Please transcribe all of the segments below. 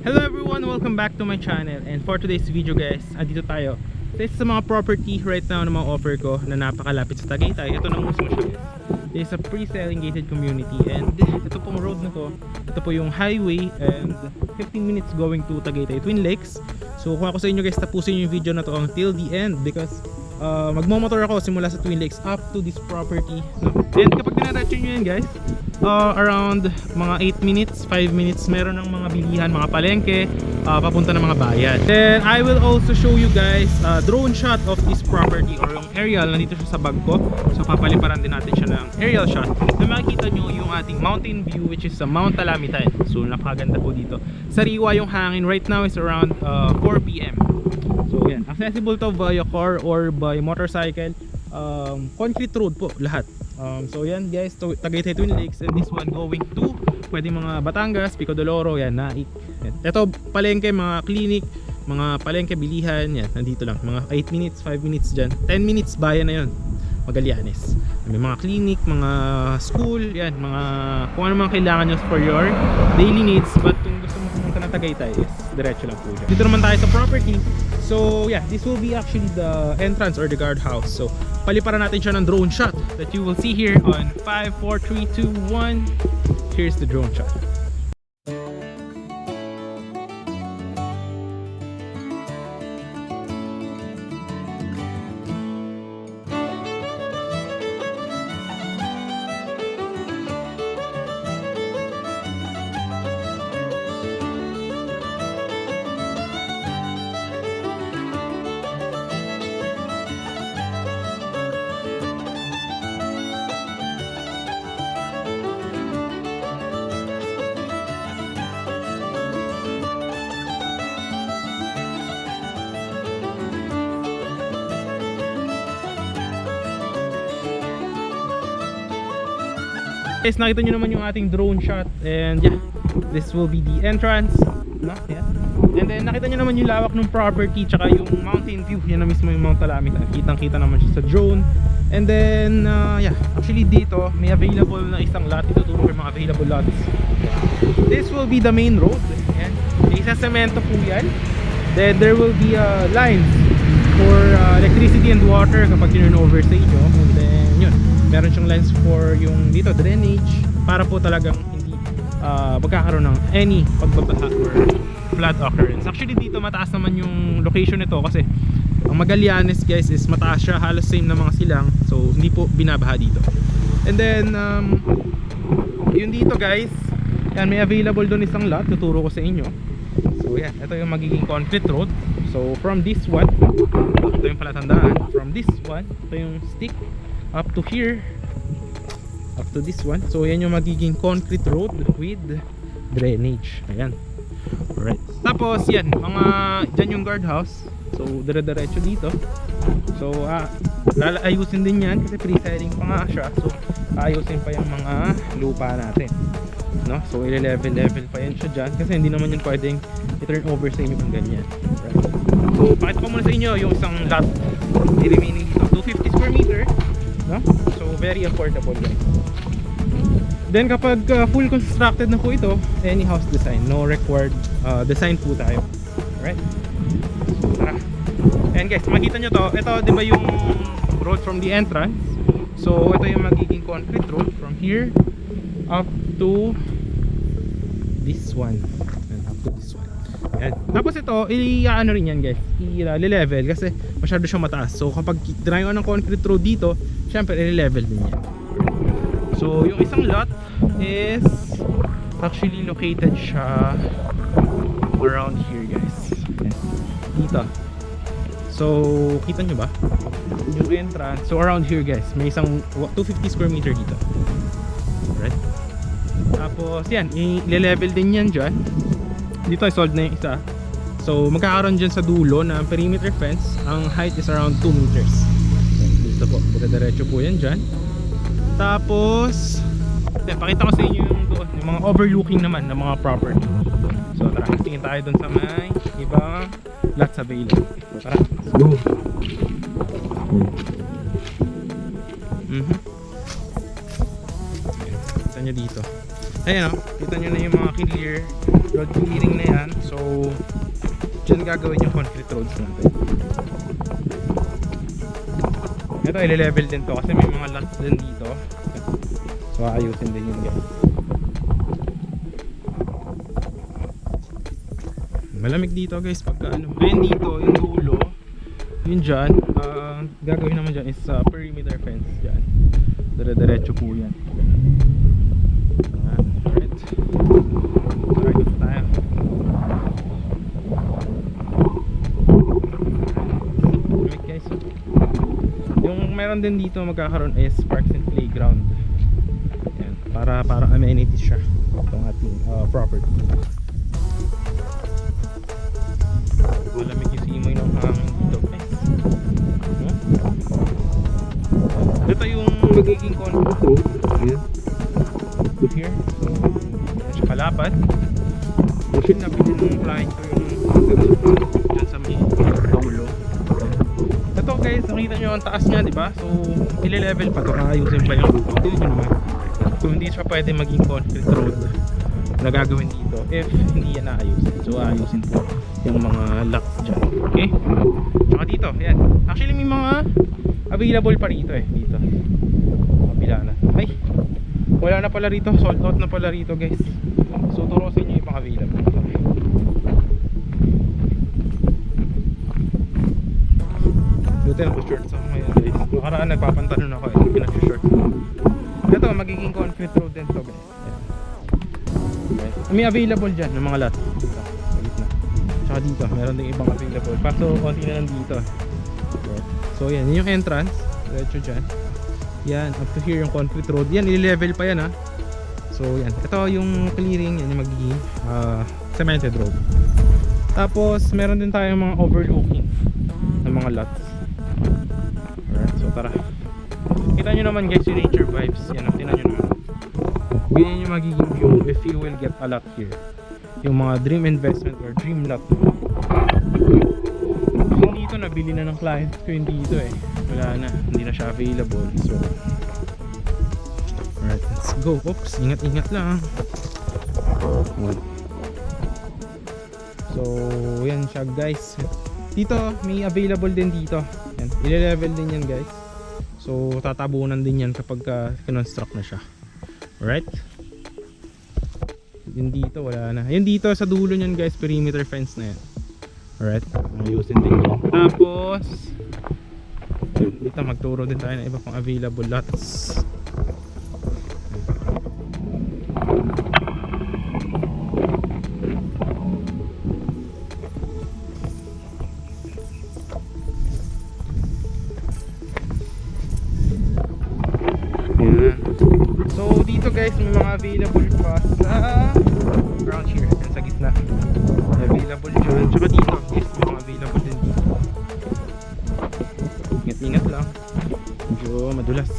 Hello everyone! Welcome back to my channel. And for today's video guys, andito tayo sa mga property right now na mga offer ko na napakalapit sa Tagaytay. Ito na mismo siya guys. This is a pre-selling gated community. And ito pong road na to, ito po yung highway and 15 minutes going to Tagaytay Twin Lakes. So kung ako sa inyo guys, tapusin yung video na to until the end because magmomotor ako simula sa Twin Lakes up to this property. And kapag dinaretso nyo yan guys, around mga 8 minutes, 5 minutes meron ng mga bilihan, mga palengke, papunta ng mga bayan. Then I will also show you guys drone shot of this property or yung aerial. Nandito siya sa bag ko, so papaliparan din natin siya ng aerial shot na makikita nyo yung ating mountain view, which is sa Mount Talamitayan. So napakaganda po dito. Sariwa yung hangin. Right now is around 4 PM. So yan, accessible to via car or by motorcycle. Concrete road po lahat. So yan guys, Tagaytay Twin Lakes, and this one going to pwede mga Batangas, Pico de Oro, yan, Naik. Ito palengke, mga clinic, mga palengke, bilihan, yan, nandito lang. Mga 8 minutes, 5 minutes dyan, 10 minutes bayan na yun, Magallanes. May mga clinic, mga school, yan, mga kung ano mga kailangan nyo for your daily needs. But kung gusto mo pumunta ng Tagaytay is diretso lang po dyan. Dito naman tayo sa property. So yeah, this will be actually the entrance or the guardhouse. So paliparan natin siya ng drone shot that you will see here on 5, 4, 3, 2, 1. Here's the drone shot. Guys, nakita nyo naman yung ating drone shot, and yeah, this will be the entrance, no? Yeah. And then nakita nyo naman yung lawak ng property tsaka yung mountain view. Yan na mismo yung Mount Talamitayan. Kitang kita naman siya sa drone. And then yeah, actually dito may available na isang lot. Ituturo ko yung mga available lots. This will be the main road. Yan, isa semento po yan. Then there will be lines for electricity and water kapag turn over sa inyo. And then yun, meron siyang lines for yung dito drainage para po talagang hindi magkakaroon ng any pagbabaha or flood occurrence. Actually dito mataas naman yung location nito kasi ang Magallanes guys is mataas siya, halos same na mga silang, so hindi po binabaha dito. And then yun dito guys, yan, may available doon isang lot, tuturo ko sa inyo. So yan, ito yung magiging concrete road. So from this one, ito yung palatandaan, from this one, ito yung stick up to here, up to this one. So yan yung magiging concrete road with drainage. Ayan. Alright. Tapos yan, mga dyan yung guardhouse. So dire-diretso dito. So ayusin din yan kasi pre-selling pa nga siya. So ayusin pa yung mga lupa natin, no? So i-level pa yan siya dyan kasi hindi naman yun pwedeng i-turn over sa inyo kung ganyan. Right. So pakita ko muna sa inyo yung isang lot, the remaining dito, 250 square meter, no? So very affordable guys. Then kapag full constructed na po ito, any house design, no required design po tayo. Alright, so tara. And guys, makita nyo to, ito di ba yung road from the entrance. So ito yung magiging concrete road from here up to this one, and up to this one. Ayan. Tapos ito, i-ano rin yan guys, i-level kasi masyado siyang mataas. So kapag dinayo ng concrete road dito, syempre i-level din yan. So yung isang lot is actually located siya around here guys. Ayan. Dito. So kita nyo ba yung entrance? So around here guys, may isang 250 square meter dito. Alright. Tapos yan, i-level din yan dyan. Dito ay sold na yung isa. So magkakaroon dyan sa dulo na perimeter fence. Ang height is around 2 meters. Dito po, diretso po yan dyan. Tapos yan, pakita ko sa inyo yung doon, yung mga overlooking naman ng mga property. So tara, tingin tayo doon sa may ibang lots available. So tara, let's go. Kita nyo dito. Ayan o, kita nyo na yung mga clear road clearing na yan. So, dyan gagawin yung concrete roads natin. Ito, ile-level din to kasi may mga lots din dito. So, ayusin din yun guys. Malamig dito guys pagka ano. Ayun dito, yung dulo, yun dyan, gagawin naman dyan is perimeter fence dyan. Dire-diretso po yan. Alright. Alright, ito tayo. Alright guys. Yung meron din dito magkakaroon is parks and playground. Yan, para amenities siya itong ating property. Malamig yung simoy ng hangin dito guys. Ito yung magiging concrete road. Ayan. Here. So, medyo kalapad. Actually, nabili ng client ko yung dyan sa may dulo. Ito guys, nakita nyo ang taas niya, diba? So, ile-level pa ito. Ayusin pa yung dito naman. So, hindi siya pwede maging concrete road na gagawin dito if hindi yan naayusin. So, ayusin po yung mga lots dyan. Okay? Tsaka dito, yan. Actually, may mga available pa rito eh. Dito. Kabila na. Ay! Wala na pala rito. Sold out na pala rito guys. So, turo sa inyo yung mga available. Okay. Dito naka-shorts ako ngayon guys. Nakaraan nagpapantalon ako eh. Pinag-shorts. Ito, magiging concrete road din to guys. Okay. May available dyan ng mga lots. Dito. Tsaka dito, meron din ibang available. Kaso, konti na lang dito. Okay. So, yan. Yun yung entrance. Diretso dyan. Yan, up to here yung concrete road. Yan, i-level pa yan ha. So, yan. Ito yung clearing. Yan yung magiging cemented road. Tapos, meron din tayong mga overlooking ng mga lots. Alright, so tara. Kita nyo naman guys yung nature vibes. Yan, tingnan nyo naman. Ganyan yung magiging view if you will get a lot here. Yung mga dream investment or dream lot. Yung dito nabili na ng clients ko yung dito eh. Wala na, hindi na siya available. So alright, let's go. Oops, ingat-ingat lang. So yan siya guys. Dito may available din dito. Yan, ile-level din yan guys. So tatabunan din yan kapag kinonstruct na siya. Alright. Yun dito wala na. Yun dito sa dulo niyan guys, perimeter fence na yan. Alright, ayusin din yan. Tapos dito magturo din tayo ng iba pang available lots. So dito guys may mga available pa sa around here, yan sa gitna. Available dyan. Tsaka dito yes, may mga available din dito. Ingat-ingat lang. Medyo madulas.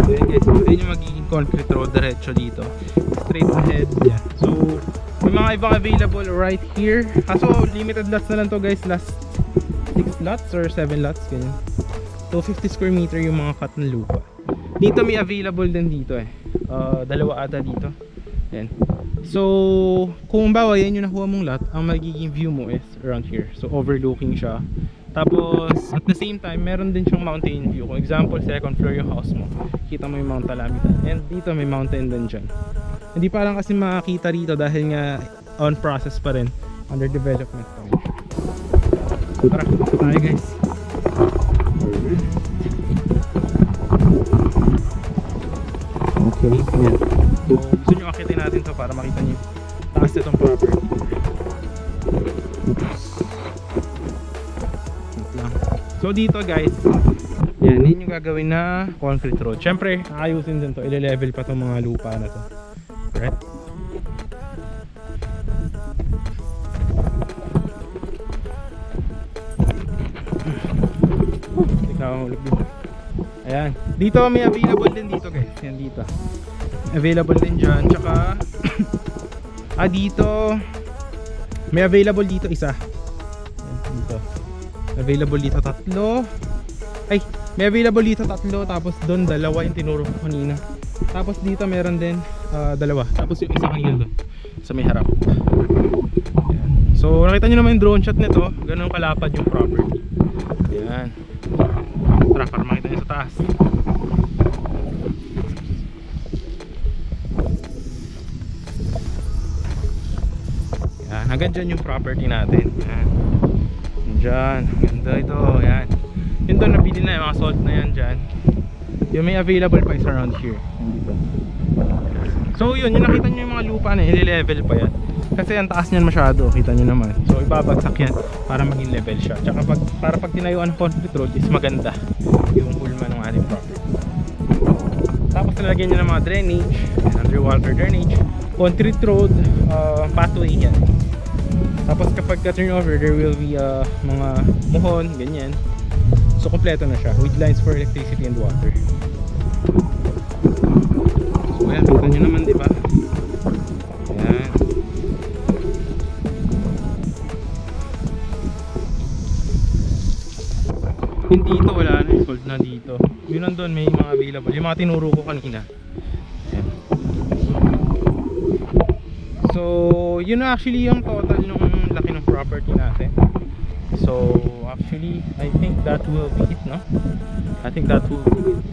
So yan guys, yun yung magiging concrete road diretso dito. Straight ahead yan. So may mga ibang available right here. Kaso limited lots na lang to guys. Last 6 lots or 7 lots ganyan. So 50 square meter yung mga cut ng lupa. Dito may available din dito eh. Dalawa ata dito. Yan. So kung bawa yan yung nakuha mong lot, ang magiging view mo is around here. So overlooking siya. Tapos at the same time meron din siyang mountain view. Kung example second floor yung house mo, kita mo yung Mount Alamitan. And dito may mountain din dyan. Hindi pa lang kasi makakita rito dahil nga on process pa rin, under development pa rin. So tara, tayo guys. Okay, yan. So gusto nyo akitin natin to para makita nyo taas itong property. So dito guys, yan, yun yung gagawin na concrete road. Syempre, ayusin din to, ile-level pa itong mga lupa na to. Right? Ayan. Dito may available din dito guys. Yan dito. Available din dyan. Tsaka dito may available dito isa. Ayan, dito. Available dito 3. Ay, may available dito 3. Tapos doon 2 yung tinuro ko kanina. Tapos dito meron din dalawa. Tapos yung isa kanina doon sa may harap. Ayan. So nakita nyo naman yung drone shot nito. Ganun kalapad yung property. Ayan. Tara para makita nyo sa taas. Ayan. Hanggang dyan yung property natin. Ayan. Dyan. Ganda ito. Ayan. Yun doon nabili na yung mga salt na yan dyan. Yung may available pa is around here. Dito. So yun, yung nakita nyo yung mga lupa na i-level pa yan. Kasi ang taas niyan masyado, kita nyo naman. So ibabagsak yan para maging level siya. Tsaka para pag tinayuan ng concrete road is maganda yung hulma ng ating property. Tapos nalagyan nyo ng mga drainage, underwater drainage, concrete road, pathway yan. Tapos kapag turn over, there will be mga muhon, ganyan. So kompleto na siya with lines for electricity and water. So ayan, kita nyo naman, di ba? Ayan. Hindi dito, wala na, sold na dito. Yun nandun, may mga available. Yung mga tinuro ko kanina. Ayan. So yun na actually yung total ng laki ng property natin. So actually, I think that will be it, no? I think that will be it.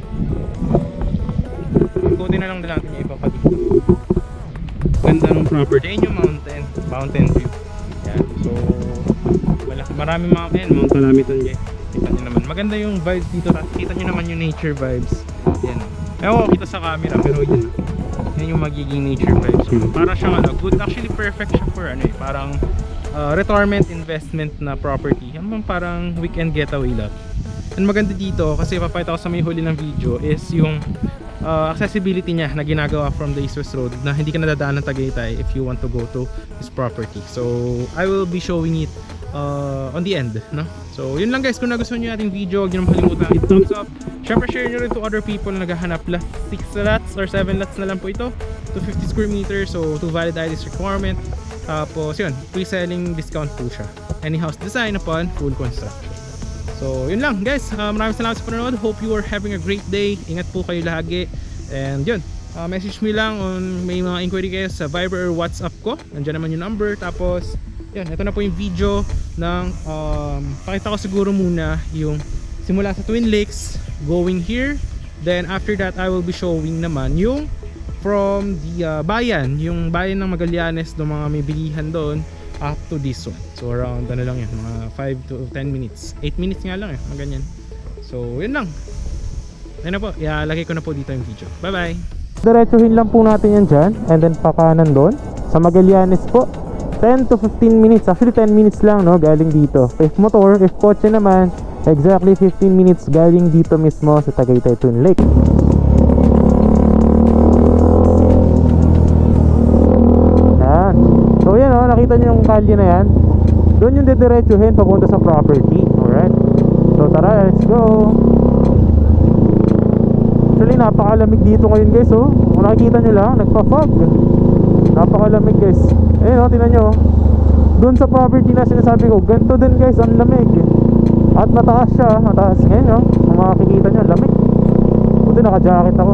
Ikutin na lang natin yung iba pa dito. Ganda ng property. Ayun yung mountain view. Yan. So maraming mga Mount Calamitan dyan. Kita nyo naman. Maganda yung vibes dito. Kita nyo naman yung nature vibes. Yan. Ewan ko kita sa camera, pero yun. Yan yung magiging nature vibes. Para siyang good. Actually perfect siya for parang retirement investment na property. Yan bang parang weekend getaway lot. And maganda dito kasi papakita ko sa may huli ng video is yung accessibility niya na ginagawa from the East West Road na hindi ka nadadaan ng Tagaytay if you want to go to this property. So I will be showing it on the end, no? So yun lang guys, kung nagustuhan nyo ating video, huwag nyo naman kalimutan hit thumbs up. Syempre share nyo rin to other people na naghahanap. 6 lots or 7 lots na lang po ito to 50 square meters, so to valid ID's requirement. Tapos yun, pre-selling discount po siya. Any house design upon full construction. So yun lang guys, maraming salamat sa panonood. Hope you are having a great day. Ingat po kayo lagi. And yun, message me lang on may mga inquiry kayo sa Viber or WhatsApp ko. Nandiyan naman yung number. Tapos yun, ito na po yung video ng pakita ko siguro muna yung simula sa Twin Lakes going here. Then after that I will be showing naman yung from the bayan, yung bayan ng Magallanes, ng mga may bilihan doon up to this one. So around ano lang yan, mga 5 to 10 minutes. 8 minutes nga lang mga ganyan. So yun lang. Ayun na po, ilalagay ko na po dito yung video. Bye bye. Diretsuhin lang po natin yan dyan, and then pakanan doon sa Magallanes po. 10 to 15 minutes, actually 10 minutes lang, no, galing dito. If motor, if kotse naman, exactly 15 minutes galing dito mismo sa Tagaytay Twin Lake. So yan nakita nyo yung kalye na yan. Doon yung didiretsuhin papunta sa property. Alright. So tara, let's go. Actually napakalamig dito ngayon guys. Kung nakikita nyo lang, nagpa-fog. Napakalamig guys. Ayun tingnan nyo. Doon sa property na sinasabi ko, ganito din guys, ang lamig. At mataas siya, mataas ngayon kung makikita nyo, ang lamig. Buti naka-jacket ako.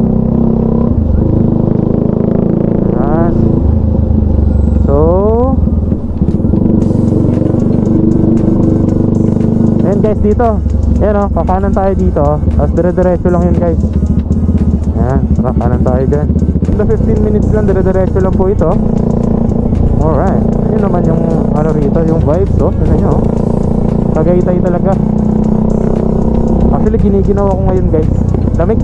So ayan guys, dito ayan kakanan tayo dito, tapos dire-diretso lang yun guys. Ayan, kakanan tayo dyan. 15 minutes lang, dire-diretso lang po ito. Alright, yun naman yung ano rito, yung vibes yun nyo, Tagaytay talaga. Actually giniginawa ko ngayon guys, lamig.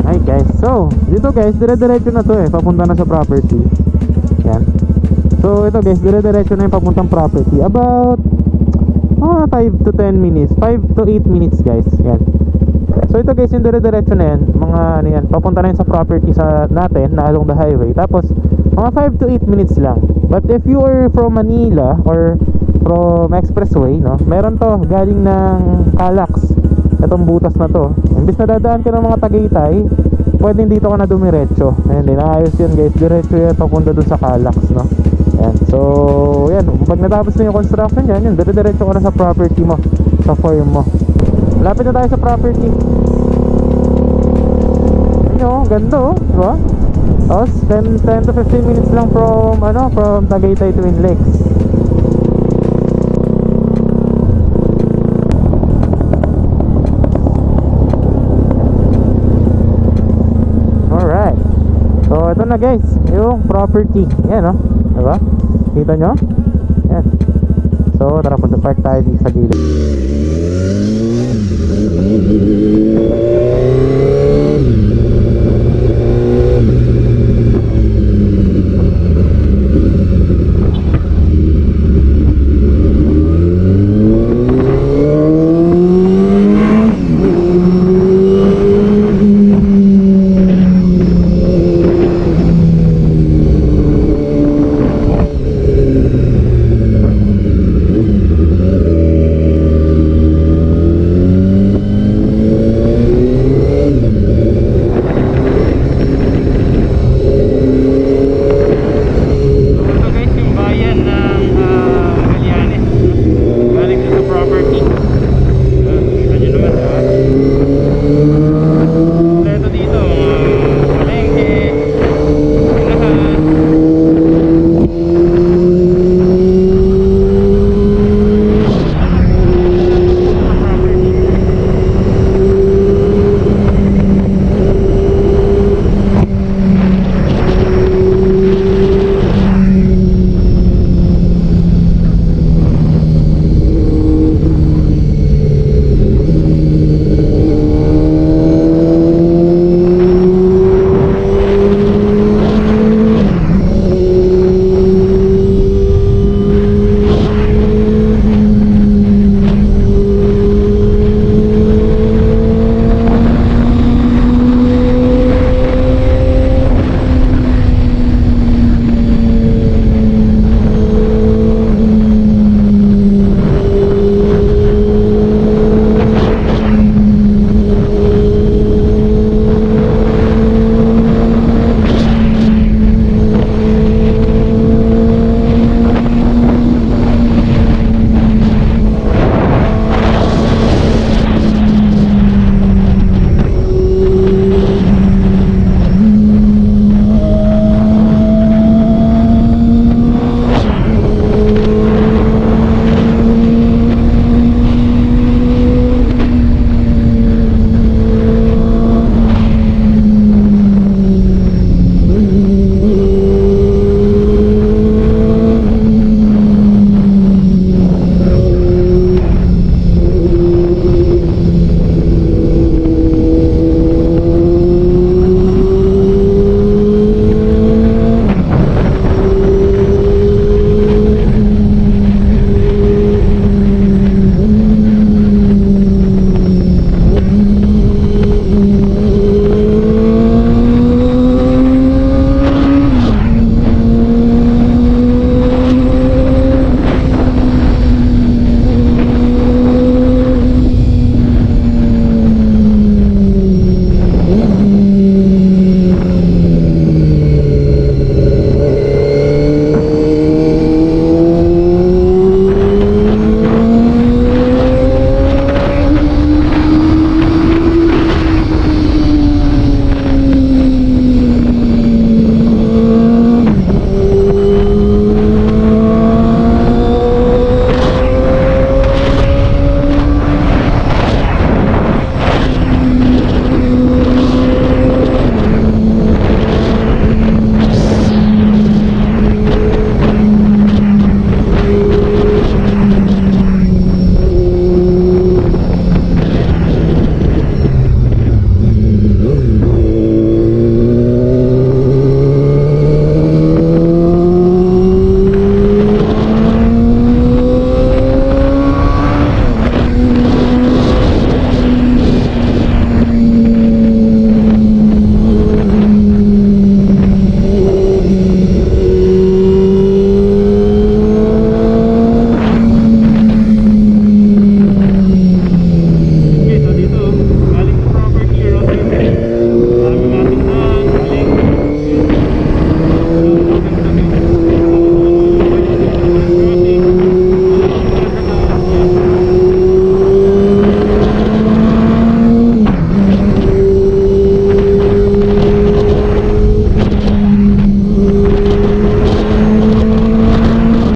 Hi guys, so dito guys, dire-diretso na to papunta na sa property. Yan. So ito guys, dire-diretso na yung papuntang property. About 5 to 10 minutes, 5 to 8 minutes guys. Yan. So ito guys, yung dire-diretso na yan, mga ano yan, papunta na yun sa property sa natin na along the highway. Tapos mga 5 to 8 minutes lang. But if you are from Manila or from Expressway, no, meron to galing ng Calax. Itong butas na to, imbis na dadaan ka ng mga Tagaytay, pwedeng dito ka na dumiretso. Ayan din, ayos yan guys, diretso yan papunta dun sa Calax, no. Ayan, so yan, pag natapos na yung construction yan, dire-diretso ka na sa property mo, sa farm mo. Lapit na tayo sa property. ganda oh, diba? Tapos 10 to 15 minutes lang from from Tagaytay Twin Lakes. Alright. So ito na guys, yung property. Yan oh, diba? Kita nyo? Yan. So tara, punta park tayo dito sa gilid.